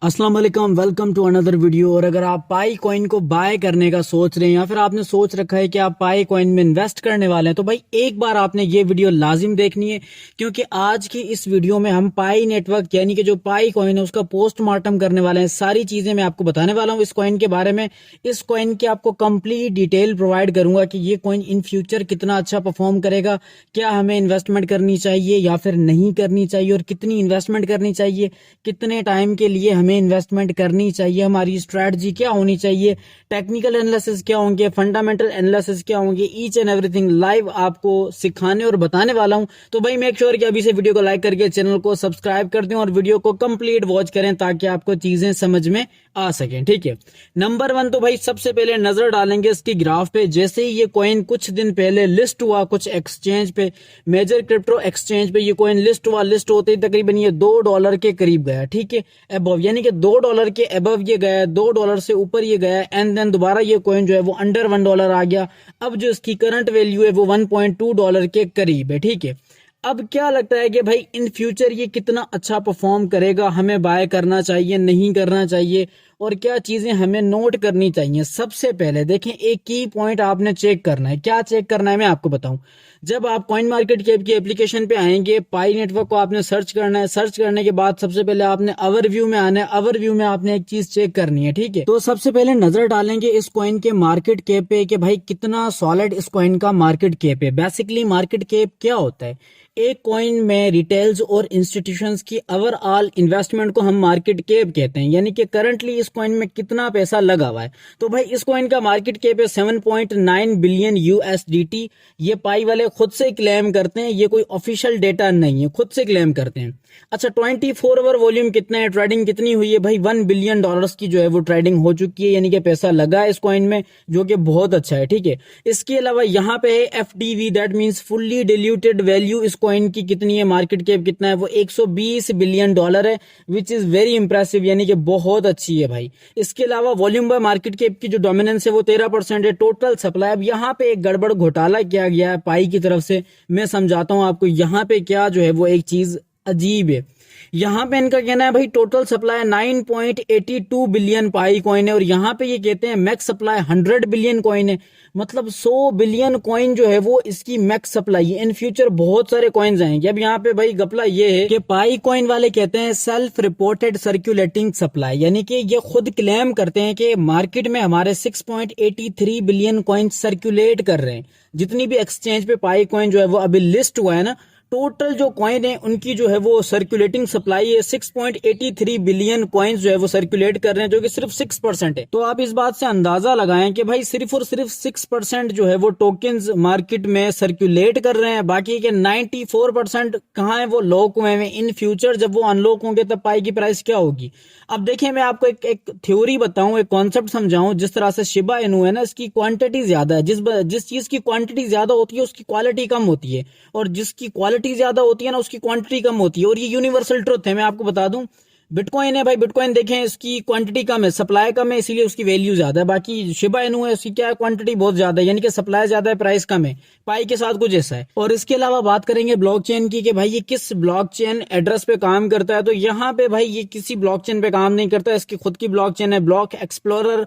अस्सलाम वालेकुम, welcome to another video. और अगर आप पाई कॉइन को बाय करने का सोच रहे हैं या फिर आपने सोच रखा है कि आप पाई कॉइन में इन्वेस्ट करने वाले हैं, तो भाई एक बार आपने ये वीडियो लाजिम देखनी है, क्योंकि आज की इस वीडियो में हम पाई नेटवर्क यानी कि जो पाई कॉइन है उसका पोस्टमार्टम करने वाले हैं। सारी चीजें मैं आपको बताने वाला हूँ इस कॉइन के बारे में। इस कॉइन की आपको कंप्लीट डिटेल प्रोवाइड करूंगा कि ये कॉइन इन फ्यूचर कितना अच्छा परफॉर्म करेगा, क्या हमें इन्वेस्टमेंट करनी चाहिए या फिर नहीं करनी चाहिए, और कितनी इन्वेस्टमेंट करनी चाहिए, कितने टाइम के लिए हमें इन्वेस्टमेंट करनी चाहिए, हमारी स्ट्रेटजी क्या होनी चाहिए, टेक्निकल एनालिसिस क्या होंगे, फंडामेंटल एनालिसिस क्या होंगे, ईच एंड एवरीथिंग लाइव आपको सिखाने और बताने वाला हूं। तो भाई मेक श्योर कि अभी से वीडियो को लाइक करके चैनल को सब्सक्राइब कर दें और वीडियो को कंप्लीट वॉच करें ताकि आपको चीजें समझ में आ सकें। ठीक है, नंबर वन तो भाई सबसे पहले नजर डालेंगे इसकी ग्राफ पे। जैसे ही ये कॉइन कुछ दिन पहले लिस्ट हुआ कुछ एक्सचेंज पे, मेजर क्रिप्टो एक्सचेंज पे ये कॉइन लिस्ट हुआ, लिस्ट होते ही तकरीबन ये $2 के करीब गया। ठीक है, अबव यानी कि $2 के अबव ये गया, $2 से ऊपर ये गया, एंड देन दोबारा ये कॉइन जो है वो अंडर $1 आ गया। अब जो इसकी करंट वैल्यू है वो $1.2 के करीब है। ठीक है, अब क्या लगता है कि भाई इन फ्यूचर ये कितना अच्छा परफॉर्म करेगा, हमें बाय करना चाहिए नहीं करना चाहिए, और क्या चीजें हमें नोट करनी चाहिए। सबसे पहले देखें, एक की पॉइंट आपने चेक करना है। क्या चेक करना है मैं आपको बताऊं। जब आप कॉइन मार्केट कैप की एप्लीकेशन पे आएंगे, पाई नेटवर्क को आपने सर्च करना है। सर्च करने के बाद सबसे पहले आपने ओवरव्यू में आना है। ओवरव्यू में आपने एक चीज चेक करनी है। ठीक है, तो सबसे पहले नजर डालेंगे इस कॉइन के मार्केट कैप पे कि भाई कितना सॉलिड इस कॉइन का मार्केट कैप है। बेसिकली मार्केट कैप क्या होता है, एक कॉइन में रिटेल्स और इंस्टीट्यूशंस की ओवरऑल इन्वेस्टमेंट को हम मार्केट कैप कहते हैं, यानी कि करंटली इस कॉइन में कितना पैसा लगा हुआ है। तो भाई इस कॉइन का मार्केट कैप है 7.9 बिलियन यूएसडीटी। ये पाई वाले खुद से क्लेम करते हैं, ये कोई ऑफिशियल डेटा नहीं है, खुद से क्लेम करते हैं। अच्छा, 24 आवर वॉल्यूम कितना है, ट्रेडिंग कितनी हुई है भाई, $1 बिलियन की जो है वो ट्रेडिंग हो चुकी है, यानी कि पैसा लगा है इस कॉइन में, जो कि बहुत अच्छा है। ठीक है, इसके अलावा यहाँ पे है FDV, that means fully diluted value इस कॉइन की कितनी है, मार्केट कैप कितना है, वो $120 बिलियन है, विच इज वेरी इंप्रेसिव, यानी कि बहुत अच्छी है भाई। इसके अलावा वॉल्यूम बाय मार्केट कैप की जो डोमिनेंस है वो 13% है। टोटल सप्लाई, अब यहाँ पे एक गड़बड़ घोटाला किया गया है पाई की तरफ से, मैं समझाता हूँ आपको। यहाँ पे क्या जो है वो एक चीज अजीब है। यहाँ पे इनका कहना है भाई टोटल सप्लाई 9.82 बिलियन पाई कॉइन है, और यहाँ पे ये कहते हैं मैक्स सप्लाई 100 बिलियन कॉइन है, मतलब 100 बिलियन कॉइन जो है वो इसकी मैक्स सप्लाई है। इन फ्यूचर बहुत सारे कॉइन्स आएंगे। अब यहाँ पे भाई गपला ये है कि पाई कॉइन वाले कहते हैं सेल्फ रिपोर्टेड सर्कुलेटिंग सप्लाई, यानी कि ये खुद क्लेम करते हैं कि मार्केट में हमारे 6.83 बिलियन कॉइन सर्कुलेट कर रहे हैं। जितनी भी एक्सचेंज पे पाई कॉइन जो है वो अभी लिस्ट हुआ है ना, टोटल जो कॉइन है उनकी जो है वो सर्कुलेटिंग सप्लाई है 6.83 बिलियन कॉइन्स जो है वो सर्कुलेट कर रहे हैं, जो कि सिर्फ 6% है। तो आप इस बात से अंदाजा लगाएं कि भाई सिर्फ और सिर्फ 6% जो है वो टोकन्स मार्केट में सर्कुलेट कर रहे हैं, बाकी के 94% कहाँ है, वो लॉक हुए हैं। इन फ्यूचर जब वो अनलॉक होंगे तब पाई की प्राइस क्या होगी। अब देखें, मैं आपको एक थ्योरी बताऊं, एक कॉन्सेप्ट समझाऊं। जिस तरह से शिबा इनू है ना, इसकी क्वांटिटी ज्यादा है। जिस चीज की क्वांटिटी ज्यादा होती है उसकी क्वालिटी कम होती है, और जिसकी क्वालिटी ज्यादा होती है ना उसकी क्वांटिटी कम होती है। और ये यूनिवर्सल ट्रुथ है, मैं आपको बता दूं। बिटकॉइन है भाई, बिटकॉइन देखें इसकी क्वांटिटी कम है, सप्लाई कम है, इसीलिए उसकी वैल्यू ज्यादा है। बाकी शिबा इनू है, उसकी क्या है, क्वांटिटी बहुत ज्यादा है, यानी कि सप्लाई ज्यादा है, प्राइस कम है। पाई के साथ कुछ ऐसा है। और इसके अलावा बात करेंगे ब्लॉकचेन की कि भाई ये किस ब्लॉकचेन एड्रेस पे काम करता है। तो यहाँ पे भाई ये किसी ब्लॉकचेन पे काम नहीं करता, इसकी खुद की ब्लॉकचेन है, ब्लॉक एक्सप्लोरर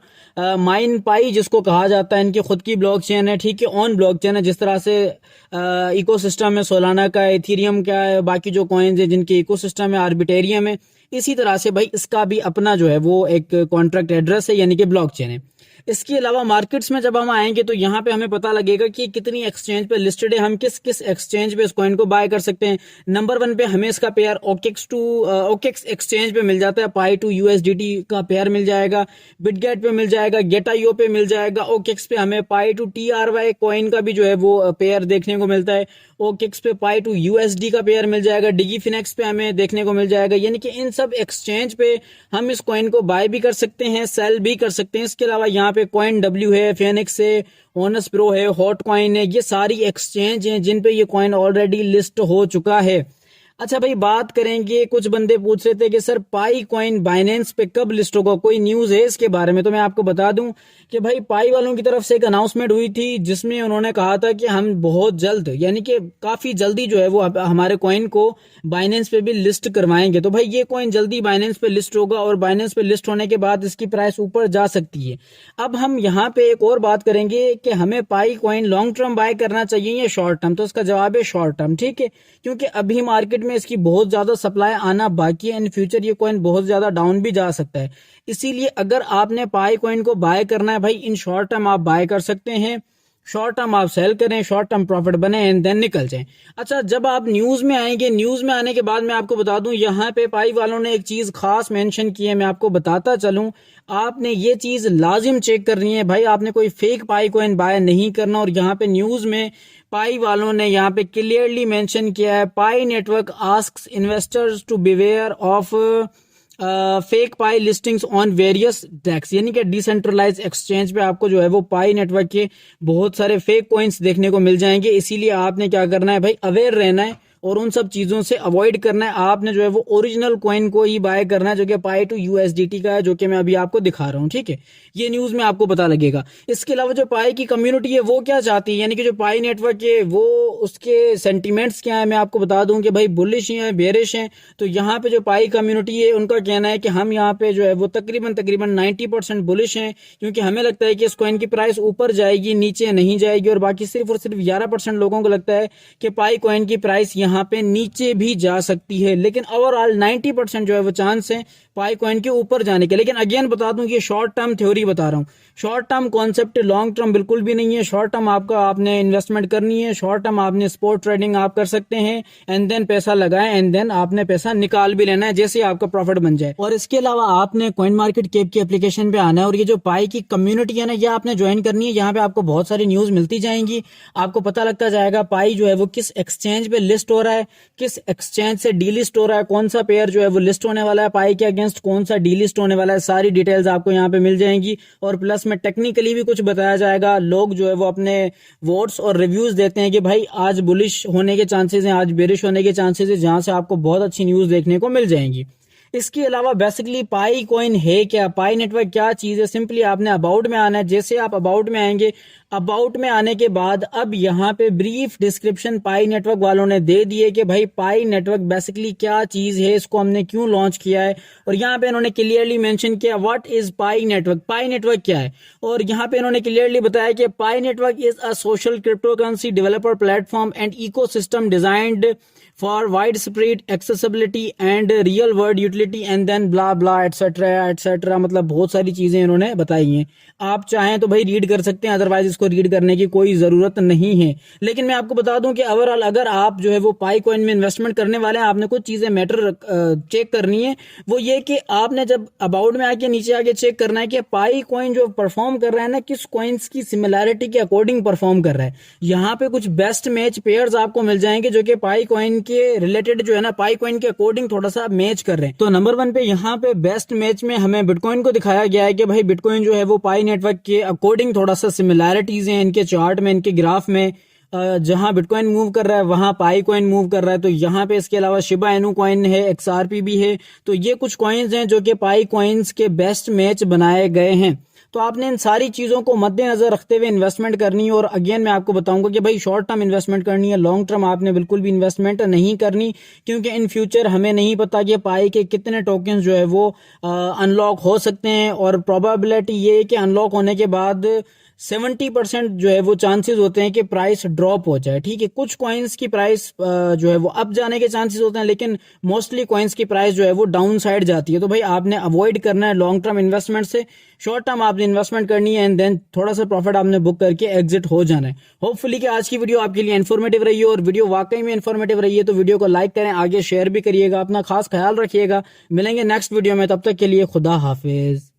माइन पाई जिसको कहा जाता है, इनकी खुद की ब्लॉकचेन है। ठीक है, ऑन ब्लॉकचेन है। जिस तरह से इकोसिस्टम है सोलाना का, इथीरियम का है, बाकी जो कॉइन्स है जिनके इकोसिस्टम है, आर्बिटेरियम है, इसी तरह से भाई इसका भी अपना जो है वो एक कॉन्ट्रैक्ट एड्रेस है, यानी कि ब्लॉकचेन है। इसके अलावा मार्केट्स में जब हम आएंगे तो यहाँ पे हमें पता लगेगा कि कितनी एक्सचेंज पे लिस्टेड है, हम किस किस एक्सचेंज पे इस कॉइन को बाय कर सकते हैं। नंबर 1 पे हमें इसका पेयर ओकेक्स एक्सचेंज पे मिल जाता है, पाई टू यूएसडीटी का पेयर मिल जाएगा, बिटगेट पे मिल जाएगा, गेटाईओ पे मिल जाएगा। ओकेक्स पे हमें पाई टू टीआरवाई कॉइन का भी जो है वो पेयर देखने को मिलता है। ओकेक्स पे पाई टू यूएसडी का पेयर मिल जाएगा, डिगीफिनेक्स पे हमें देखने को मिल जाएगा। यानी कि इन सब एक्सचेंज पे हम इस कॉइन को बाय भी कर सकते हैं, सेल भी कर सकते हैं। इसके अलावा यहाँ पे कॉइन डब्ल्यू है, फेनिक्स है, ओनस प्रो है, हॉट कॉइन है, ये सारी एक्सचेंज हैं जिन पे ये कॉइन ऑलरेडी लिस्ट हो चुका है। अच्छा भाई, बात करेंगे, कुछ बंदे पूछ रहे थे कि सर पाई कॉइन बाइनेंस पे कब लिस्ट होगा, कोई न्यूज़ है इसके बारे में? तो मैं आपको बता दूं कि भाई पाई वालों की तरफ से एक अनाउंसमेंट हुई थी जिसमें उन्होंने कहा था कि हम बहुत जल्द, यानी कि काफ़ी जल्दी जो है वो हमारे कॉइन को बाइनेंस पे भी लिस्ट करवाएंगे। तो भाई ये कॉइन जल्दी बाइनेंस पे लिस्ट होगा और बाइनेंस पे लिस्ट होने के बाद इसकी प्राइस ऊपर जा सकती है। अब हम यहाँ पे एक और बात करेंगे कि हमें पाई कॉइन लॉन्ग टर्म बाय करना चाहिए या शॉर्ट टर्म। तो इसका जवाब है शॉर्ट टर्म, ठीक है, क्योंकि अभी मार्केट में इसकी बहुत ज्यादा सप्लाई आना बाकी है। इन फ्यूचर ये कॉइन बहुत ज्यादा डाउन भी जा सकता है। इसीलिए अगर आपने पाई कॉइन को बाय करना है भाई, इन शॉर्ट टर्म आप बाय कर सकते हैं, शॉर्ट टर्म आप सेल करें, शॉर्ट टर्म प्रॉफिट बने एंड देन निकल जाएं। अच्छा, जब आप न्यूज में आएंगे, न्यूज में आने के बाद मैं आपको बता दूं, यहाँ पे पाई वालों ने एक चीज खास मेंशन की है, मैं आपको बताता चलूं। आपने ये चीज लाजिम चेक करनी है भाई, आपने कोई फेक पाई कॉइन बाय नहीं करना। और यहाँ पे न्यूज में पाई वालों ने यहाँ पे क्लियरली मेंशन किया है, Pi network asks investors to beware of fake Pi listings on various DEX, यानी कि डिसेंट्रलाइज एक्सचेंज पे आपको जो है वो पाई नेटवर्क के बहुत सारे फेक कॉइन्स देखने को मिल जाएंगे। इसीलिए आपने क्या करना है भाई, अवेयर रहना है और उन सब चीजों से अवॉइड करना है। आपने जो है वो ओरिजिनल कॉइन को ही बाय करना है, जो कि पाई टू यूएसडीटी का है, जो कि मैं अभी आपको दिखा रहा हूँ, ठीक है। ये न्यूज में आपको पता लगेगा। इसके अलावा जो पाई की कम्युनिटी है वो क्या चाहती है, यानी कि जो पाई नेटवर्क है वो उसके सेंटिमेंट्स क्या है, मैं आपको बता दूं कि भाई बुलिश हैं, बेरिश हैं। तो यहाँ पे जो पाई कम्युनिटी है उनका कहना है कि हम यहाँ पे जो है वो तकरीबन 90% बुलिश हैं, क्योंकि हमें लगता है कि इस कॉइन की प्राइस ऊपर जाएगी, नीचे नहीं जाएगी। और बाकी सिर्फ और सिर्फ 11% लोगों को लगता है कि पाई कॉइन की प्राइस यहाँ पे नीचे भी जा सकती है। लेकिन ओवरऑल 90% जो है वो चांस है पाई कॉइन के ऊपर जाने के। लेकिन अगेन बता दूं, ये शॉर्ट टर्म थ्योरी बता रहा हूं, short term concept, long term बिल्कुल भी नहीं है। शॉर्ट टर्म आपने इन्वेस्टमेंट करनी है, शॉर्ट टर्म आपने स्पॉट ट्रेडिंग आप कर सकते हैं, एंड देन पैसा लगाएं, एंड देन आपने पैसा निकाल भी लेना है जैसे आपका प्रॉफिट बन जाए। और इसके अलावा आपने कॉइन मार्केट कैप की एप्लीकेशन पे आना है और ये जो पाई की कम्युनिटी है ना, ये आपने ज्वाइन करनी है। यहाँ पे आपको बहुत सारी न्यूज मिलती जाएंगी, आपको पता लगता जाएगा पाई जो है वो किस एक्सचेंज पे लिस्ट हो रहा है, किस एक्सचेंज से डीलिस्ट हो रहा है, कौन सा पेयर जो है वो लिस्ट होने वाला है पाई के अगेंस्ट, कौन सा डीलिस्ट होने वाला है। सारी डिटेल्स आपको यहाँ पे मिल जाएंगी। और प्लस में टेक्निकली भी कुछ बताया जाएगा। लोग जो है वो अपने वोट्स और रिव्यूज देते हैं कि भाई आज बुलिश होने के चांसेस हैं, आज बेरिश होने के चांसेस हैं, जहां से आपको बहुत अच्छी न्यूज देखने को मिल जाएंगी। इसके अलावा बेसिकली पाई कॉइन है क्या, पाई नेटवर्क क्या चीज है, सिंपली आपने अबाउट में आना है। जैसे आप अबाउट में आएंगे, अबाउट में आने के बाद अब यहाँ पे ब्रीफ डिस्क्रिप्शन पाई नेटवर्क वालों ने दे दिए कि भाई पाई नेटवर्क बेसिकली क्या चीज है, इसको हमने क्यों लॉन्च किया है। और यहाँ पे इन्होंने क्लियरली मेंशन किया what is Pi network, Pi network क्या है। और यहाँ पे इन्होंने क्लियरली बताया कि Pi network is a social cryptocurrency developer platform and ecosystem designed for widespread accessibility and real world utility and then blah blah etcetera etcetera, मतलब बहुत सारी चीजें इन्होंने बताई हैं। आप चाहें तो भाई रीड कर सकते हैं, अदरवाइज इसको रीड करने की कोई जरूरत नहीं है। लेकिन मैं आपको बता दूं कि ओवरऑल अगर आप जो है वो पाई कॉइन में इन्वेस्टमेंट करने वाले हैं, आपने कुछ चीजें मैटर चेक करनी है। वो ये कि आपने जब अबाउट में आके नीचे आके चेक करना है कि पाई कॉइन जो परफॉर्म कर रहा है ना, किस कॉइन्स की सिमिलैरिटी के अकॉर्डिंग परफॉर्म कर रहा है। यहाँ पे कुछ बेस्ट मैच पेयर्स आपको मिल जाएंगे जो कि पाई कॉइन के रिलेटेड जो है ना, पाई कॉइन के अकॉर्डिंग थोड़ा सा मैच कर रहे हैं। तो नंबर 1 पे यहाँ पे बेस्ट मैच में हमें बिटकॉइन को दिखाया गया है कि भाई बिटकॉइन जो है वो पाई नेटवर्क के अकॉर्डिंग थोड़ा सा सिमिलैरिटीज हैं इनके चार्ट में, इनके ग्राफ में। जहां बिटकॉइन मूव कर रहा है वहां पाई कॉइन मूव कर रहा है। तो यहाँ पे इसके अलावा शिबा इनू कॉइन है, XRP भी है। तो ये कुछ कॉइन्स हैं जो कि पाई कॉइन्स के बेस्ट मैच बनाए गए हैं। तो आपने इन सारी चीजों को मद्देनजर रखते हुए इन्वेस्टमेंट करनी है। और अगेन मैं आपको बताऊंगा कि भाई शॉर्ट टर्म इन्वेस्टमेंट करनी है, लॉन्ग टर्म आपने बिल्कुल भी इन्वेस्टमेंट नहीं करनी, क्योंकि इन फ्यूचर हमें नहीं पता कि पाई के कितने टोकन्स जो है वो अनलॉक हो सकते हैं। और प्रोबेबिलिटी ये है कि अनलॉक होने के बाद 70% जो है वो चांसेस होते हैं कि प्राइस ड्रॉप हो जाए, ठीक है। कुछ कॉइन्स की प्राइस जो है वो अप जाने के चांसेस होते हैं, लेकिन मोस्टली कॉइन्स की प्राइस जो है वो डाउन साइड जाती है। तो भाई आपने अवॉइड करना है लॉन्ग टर्म इन्वेस्टमेंट से, शॉर्ट टर्म आपने इन्वेस्टमेंट करनी है एंड देन थोड़ा सा प्रॉफिट आपने बुक करके एग्जिट हो जाना है। होपफुली कि आज की वीडियो आपके लिए इन्फॉर्मेटिव रही है, और वीडियो वाकई में इन्फॉर्मेटिव रही है तो वीडियो को लाइक करें, आगे शेयर भी करिएगा। अपना खास ख्याल रखिएगा। मिलेंगे नेक्स्ट वीडियो में, तब तक के लिए खुदा हाफिज।